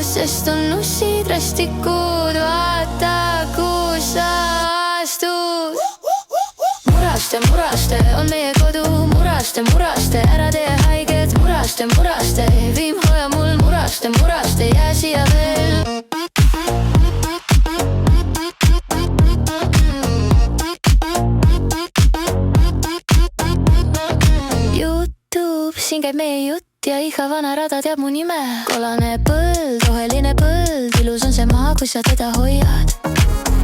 sest on ussid rastikud, vaata kus sa astud. Muraste on meie kodu, muraste, ära tee haiget, muraste, viim hoia mul, muraste, jää siia veel. YouTube, siin käib meie jutt ja iga vana rada teab mu nime. Kollane põld, roheline põld, ilus on see maa, kui sa teda hoiad.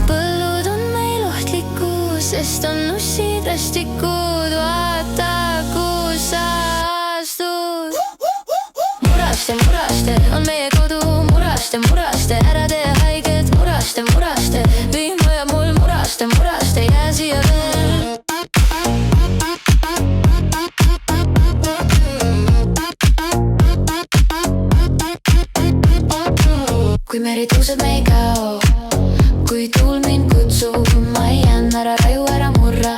Põllud on meil ohtlikud, sest on ussid rastikud, vaata kus sa astud. Muraste on meie kodu, muraste, ära tee haiget, muraste, viim hoia mul, muraste, jää siia veel. Kui meri tõuseb, me ei kao, kui tuul mind kutsub, ma ei jäänud ära raju, ära murra,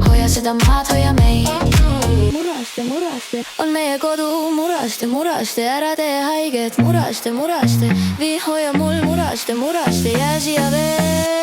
hoia seda maad, hoia meid. Muraste on meie kodu, muraste, ära tee haiget, muraste, vii hoia mul, muraste, jää siia veel.